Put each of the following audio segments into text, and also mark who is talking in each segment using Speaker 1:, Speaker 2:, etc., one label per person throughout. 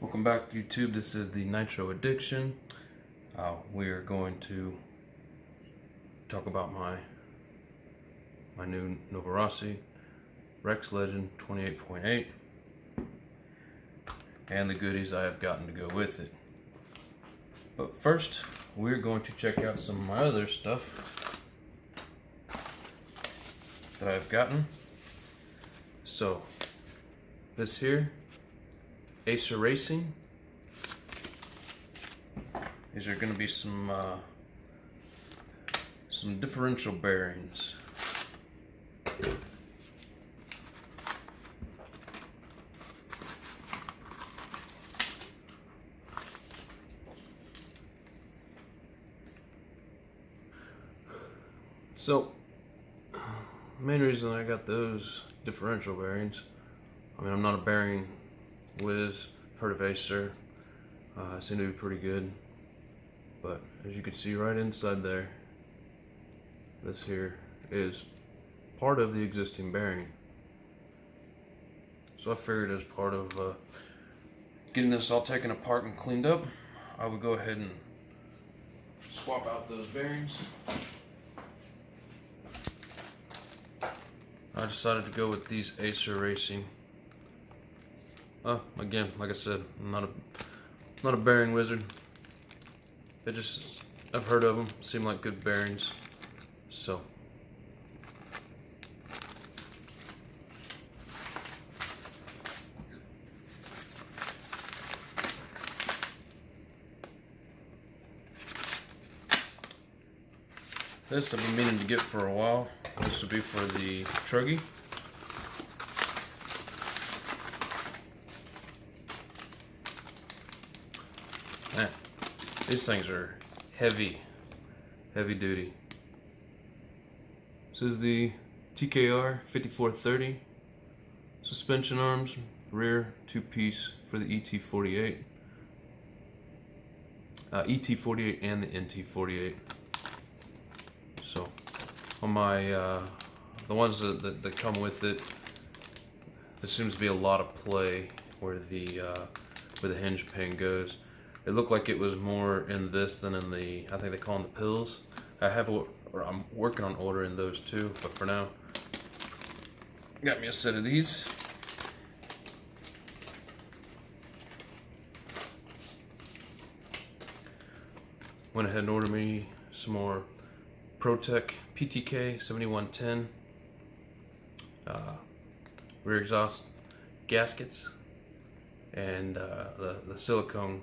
Speaker 1: Welcome back YouTube. This is the Nitro Addiction. We're going to talk about my new Novarrosi Rex Legend 28.8 and the goodies I have gotten to go with it. But first, we're going to check out some of my other stuff that I've gotten. So, this here, Acer Racing. These are going to be some differential bearings. So, the main reason I got those differential bearings, I'm not a bearing whiz. I've heard of Acer. Seem to be pretty good. But as you can see right inside there, this here is part of the existing bearing. So I figured as part of getting this all taken apart and cleaned up, I would go ahead and swap out those bearings. I decided to go with these Acer Racing. Again, like I said, I'm not a bearing wizard. I've heard of them, seem like good bearings. So this I've been meaning to get for a while. This would be for the truggy. Man, these things are heavy duty. This is the TKR 5430 suspension arms, rear 2-piece for the ET48. ET48 and the NT48. So on my the ones that come with it, there seems to be a lot of play where the hinge pin goes. It looked like it was more in this than in the, I think they call them the pills. I'm working on ordering those too, but for now, got me a set of these. Went ahead and ordered me some more ProTech PTK 7110 rear exhaust gaskets and the silicone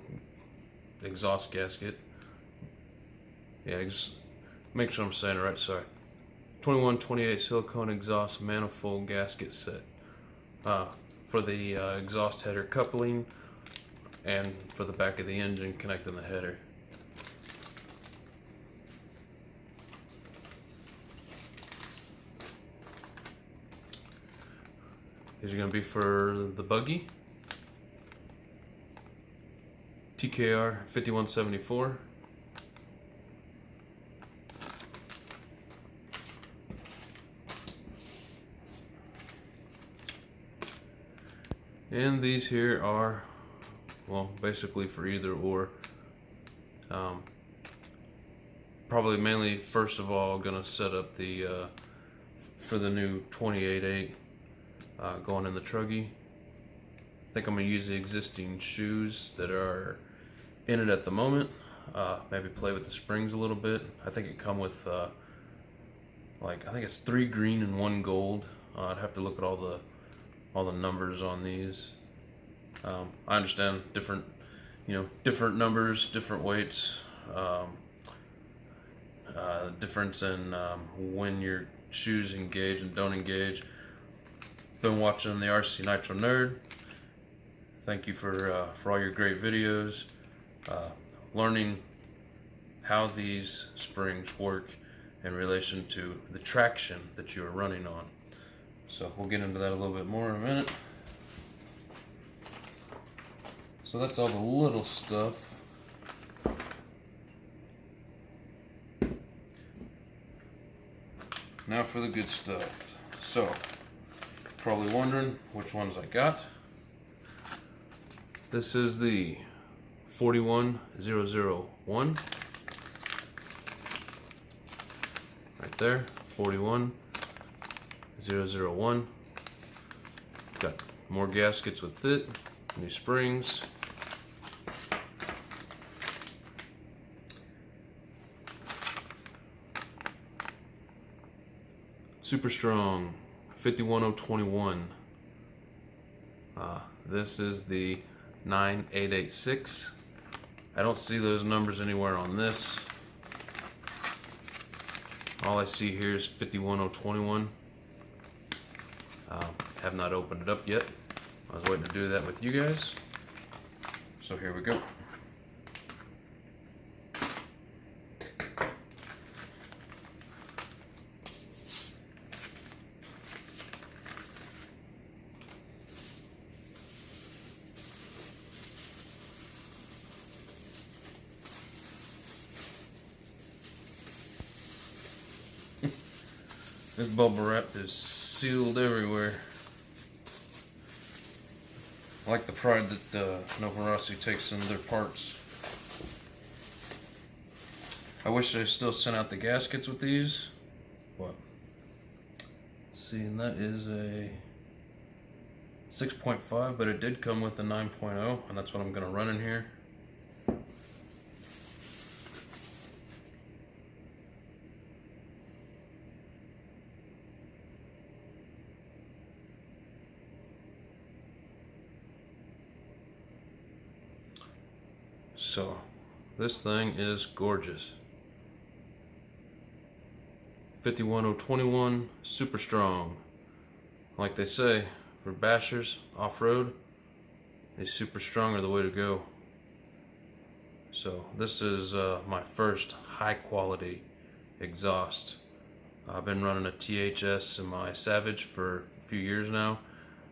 Speaker 1: exhaust gasket. Yeah, just make sure I'm saying it right. Sorry, 2128 silicone exhaust manifold gasket set for the exhaust header coupling and for the back of the engine connecting the header. These are going to be for the buggy. TKR 5174. And these here are, well, basically for either or. Probably mainly, first of all, gonna set up the for the new 28.8 going in the truggy. I think I'm gonna use the existing shoes that are in it at the moment. Maybe play with the springs a little bit. I think it come with I think it's 3 green and 1 gold. I'd have to look at all the numbers on these. I understand different numbers, different weights, difference in when your shoes engage and don't engage. Been watching the RC Nitro Nerd. Thank you for all your great videos. Learning how these springs work in relation to the traction that you are running on. So we'll get into that a little bit more in a minute. So that's all the little stuff. Now for the good stuff. So, probably wondering which ones I got. This is the 41001. Right there, 41001. Got more gaskets with it, new springs. Super strong, 51021. This is the 9886. I don't see those numbers anywhere on this. All I see here is 51021. Have not opened it up yet. I was waiting to do that with you guys. So here we go. This bubble wrap is sealed everywhere. I like the pride that Novarrosi takes in their parts. I wish they still sent out the gaskets with these, but see, and that is a 6.5, but it did come with a 9.0, and that's what I'm going to run in here. So, this thing is gorgeous. 51021, super strong. Like they say, for bashers, off-road, these super strong are the way to go. So, this is my first high-quality exhaust. I've been running a THS in my Savage for a few years now.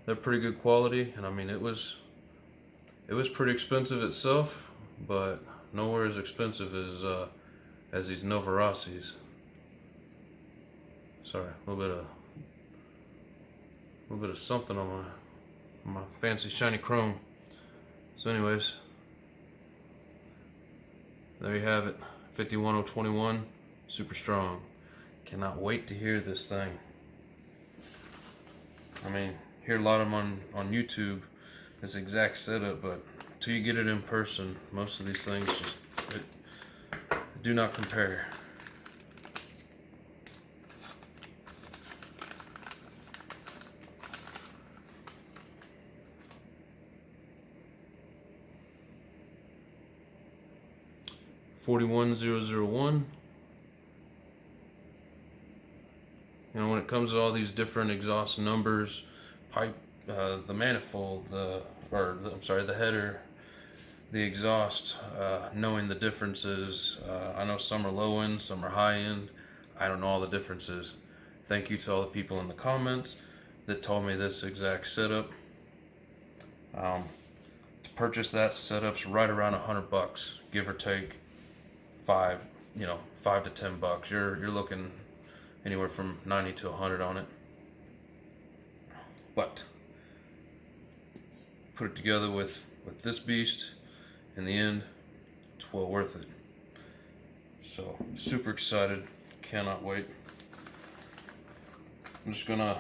Speaker 1: They're pretty good quality, and I mean, it was pretty expensive itself, but nowhere as expensive as these Novarrosis. Sorry, a little bit of something on my fancy shiny chrome. So anyways, there you have it. 51021, super strong. Cannot wait to hear this thing. I mean, hear a lot of them on YouTube, this exact setup, but until you get it in person, most of these things just do not compare. $41,001. You know, when it comes to all these different exhaust numbers, pipe, the manifold, the header, the exhaust, knowing the differences. I know some are low end, some are high end. I don't know all the differences. Thank you to all the people in the comments that told me this exact setup. To purchase that setup's right around $100, give or take $5 to $10. You're looking anywhere from 90 to 100 on it. But put it together with this beast, in the end, it's well worth it. So super excited, cannot wait. I'm just gonna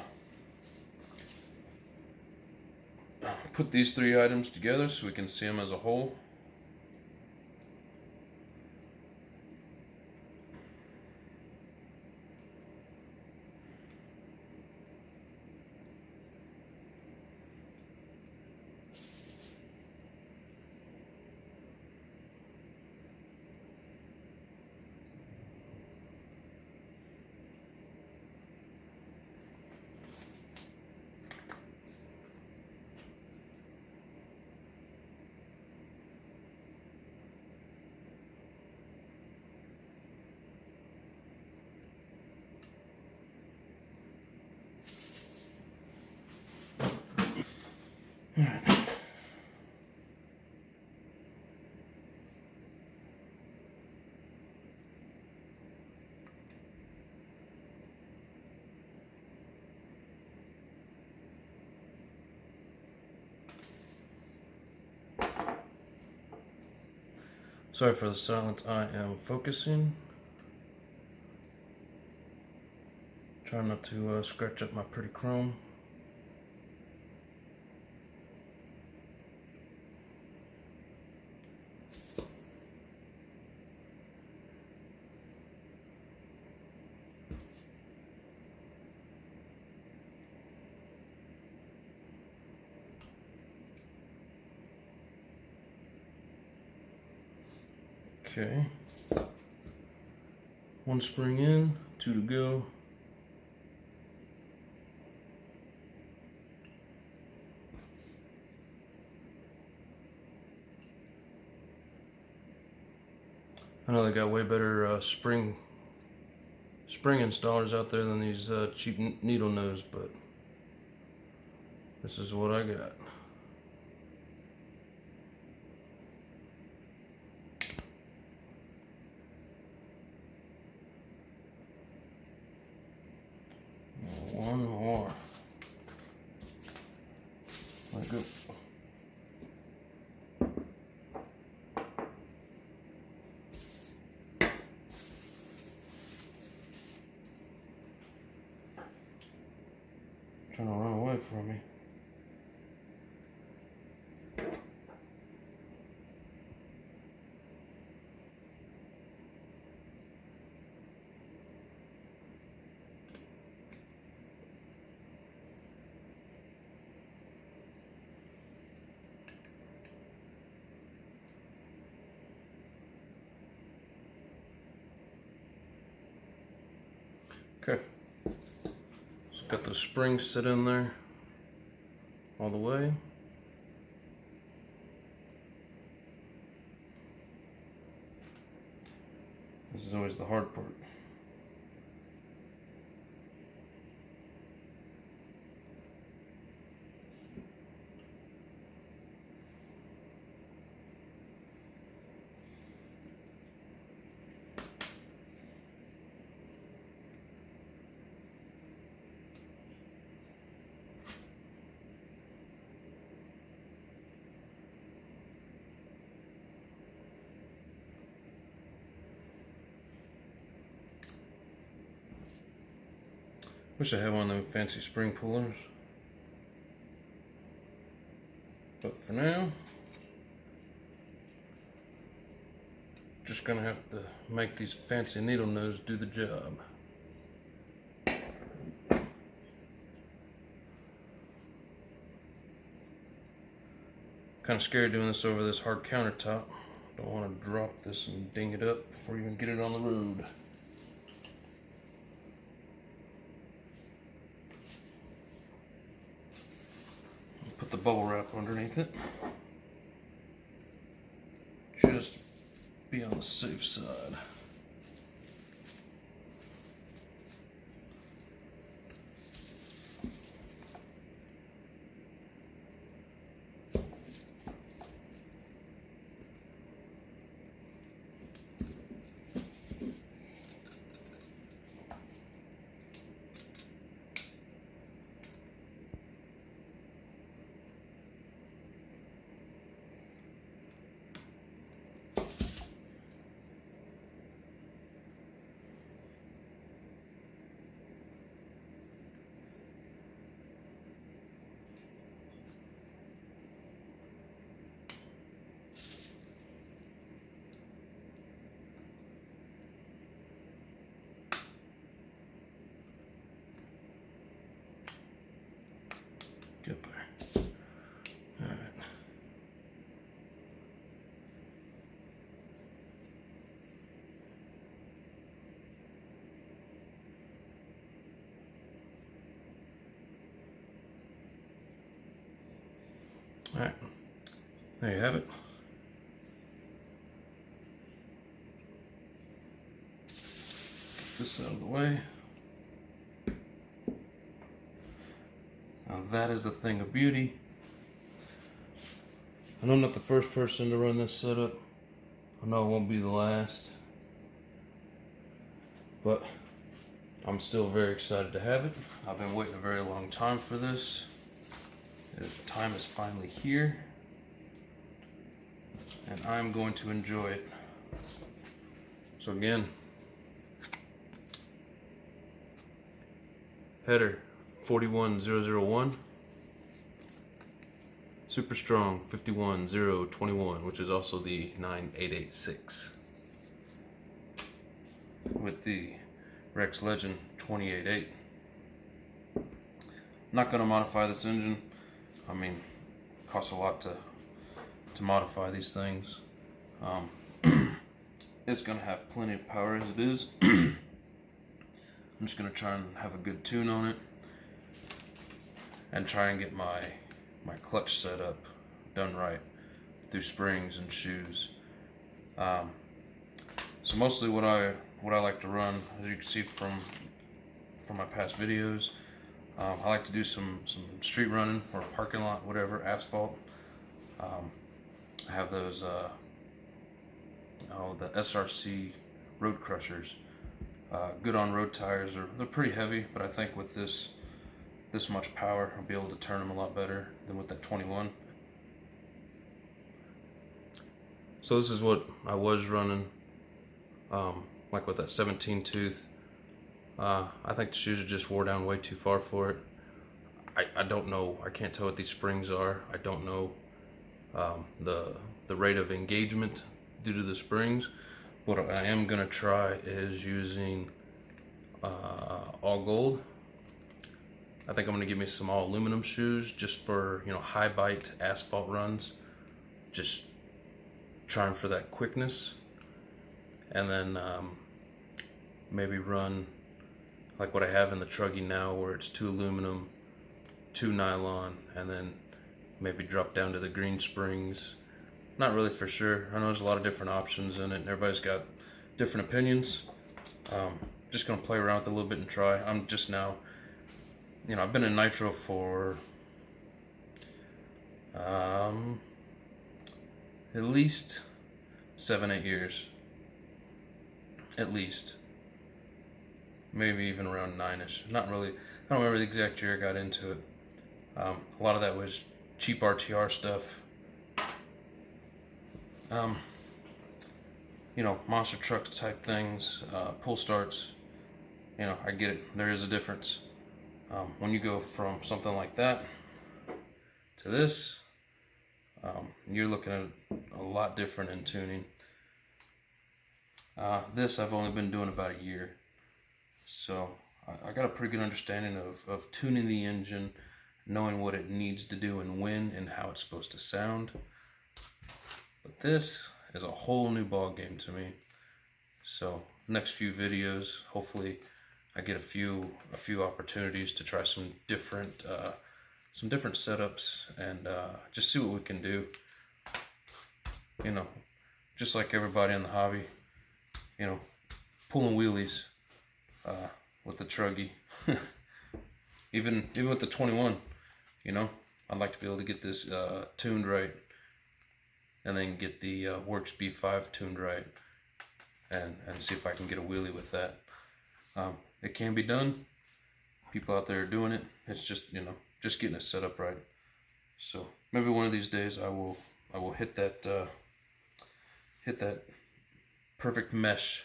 Speaker 1: put these three items together so we can see them as a whole. Sorry for the silence, I am focusing. Trying not to scratch up my pretty chrome. Okay, 1 spring in, 2 to go. I know they got way better spring installers out there than these cheap needle nose, but this is what I got. One more. Let go. Trying to run away from me. Okay, so got the springs set in there all the way. This is always the hard part. Wish I had one of them fancy spring pullers. But for now, just gonna have to make these fancy needle nose do the job. Kind of scared doing this over this hard countertop. Don't want to drop this and ding it up before you even get it on the road. Put the bubble wrap underneath it. Just be on the safe side. Get there. All right. All right. There you have it. Get this out of the way. Now that is a thing of beauty. I know I'm not the first person to run this setup. I know I won't be the last. But I'm still very excited to have it. I've been waiting a very long time for this. The time is finally here. And I'm going to enjoy it So again, header 41001, super strong 51021, which is also the 9886, with the Rex Legend 288. Not going to modify this engine. I mean, it costs a lot to modify these things. It's going to have plenty of power as it is. I'm just going to try and have a good tune on it and try and get my clutch set up done right through springs and shoes. So mostly what I like to run, as you can see from my past videos, I like to do some street running or parking lot, whatever, asphalt. I have those the SRC road crushers, good on road tires. They're pretty heavy, but I think with this much power, I'll be able to turn them a lot better than with that 21. So this is what I was running, like with that 17 tooth. I think the shoes are just wore down way too far for it. I don't know, I can't tell what these springs are. I don't know the rate of engagement due to the springs. What I am gonna try is using all gold. I think I'm gonna give me some all aluminum shoes just for, you know, high bite asphalt runs, just trying for that quickness. And then maybe run like what I have in the Truggy now, where it's 2 aluminum, 2 nylon, and then maybe drop down to the green springs. Not really for sure. I know there's a lot of different options in it, and everybody's got different opinions. Just gonna play around with it a little bit and try. I'm just now, you know, I've been in NITRO for at least 7-8 years. At least. Maybe even around 9-ish. Not really. I don't remember the exact year I got into it. A lot of that was cheap RTR stuff. You know, monster trucks type things, pull starts. You know, I get it. There is a difference. When you go from something like that to this, you're looking at a lot different in tuning. This I've only been doing about a year, so I got a pretty good understanding of tuning the engine, knowing what it needs to do and when and how it's supposed to sound. But this is a whole new ball game to me. So next few videos, hopefully I get a few opportunities to try some different setups and just see what we can do. You know, just like everybody in the hobby, you know, pulling wheelies with the Truggy. even with the 21, you know, I'd like to be able to get this tuned right, and then get the Works B5 tuned right, and see if I can get a wheelie with that. It can be done. People out there are doing it. It's just, you know, just getting it set up right. So maybe one of these days I will hit that perfect mesh.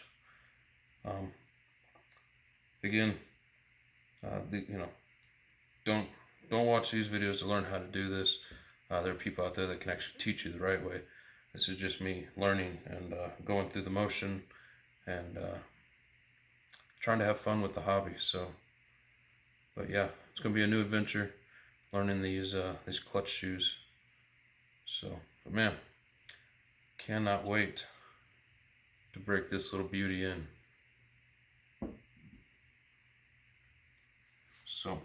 Speaker 1: Again, you know, don't watch these videos to learn how to do this. There are people out there that can actually teach you the right way. This is just me learning and going through the motion and trying to have fun with the hobby. So, but yeah, it's gonna be a new adventure learning these clutch shoes. So, but man, cannot wait to break this little beauty in. So,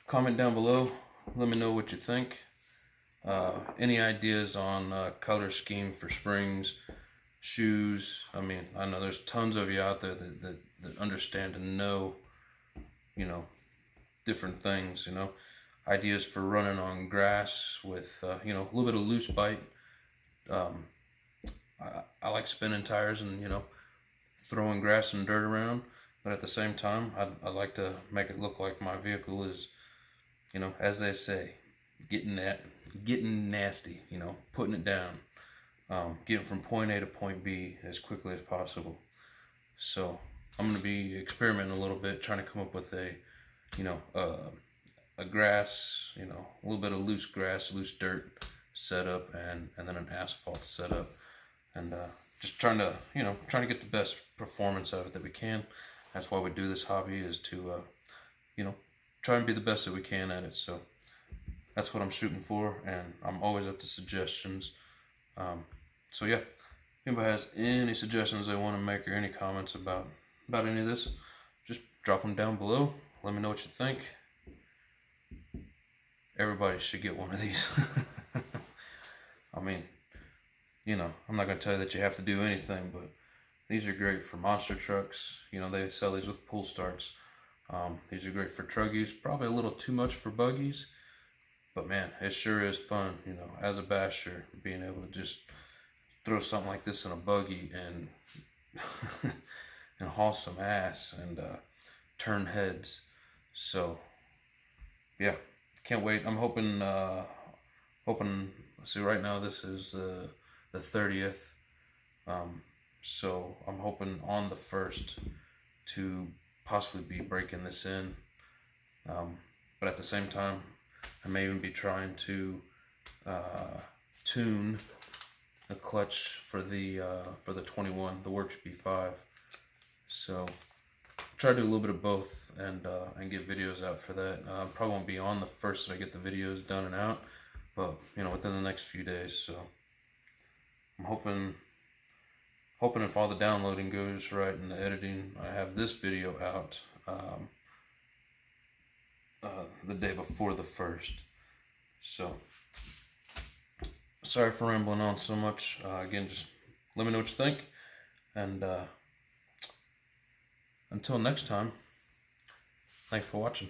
Speaker 1: comment down below, let me know what you think. Any ideas on color scheme for springs, shoes? I mean, I know there's tons of you out there that understand and know, you know, different things, you know. Ideas for running on grass with, you know, a little bit of loose bite. I like spinning tires and, you know, throwing grass and dirt around, but at the same time, I like to make it look like my vehicle is, you know, as they say, getting nasty, you know, putting it down. getting from point A to point B as quickly as possible. So I'm going to be experimenting a little bit, trying to come up with a, you know, a grass, you know, a little bit of loose grass, loose dirt setup, and then an asphalt setup, and just trying to, you know, trying to get the best performance out of it that we can. That's why we do this hobby, is to, you know, try and be the best that we can at it. So that's what I'm shooting for, and I'm always up to suggestions. So yeah, if anybody has any suggestions they want to make or any comments about any of this, just drop them down below. Let me know what you think. Everybody should get one of these. I mean, you know, I'm not going to tell you that you have to do anything, but these are great for monster trucks. You know, they sell these with pull starts. These are great for truggies, probably a little too much for buggies, but man, it sure is fun, you know, as a basher, being able to just throw something like this in a buggy and and haul some ass and turn heads. So yeah, can't wait. I'm hoping, let's see, right now this is the 30th. So I'm hoping on the 1st to possibly be breaking this in. But at the same time, I may even be trying to tune the clutch for the 21, the Works B5. So try to do a little bit of both, and get videos out for that. Probably won't be on the 1st that I get the videos done and out, but you know, within the next few days. So I'm hoping if all the downloading goes right and the editing, I have this video out the day before the 1st. So sorry for rambling on so much. Again, just let me know what you think, and until next time, thanks for watching.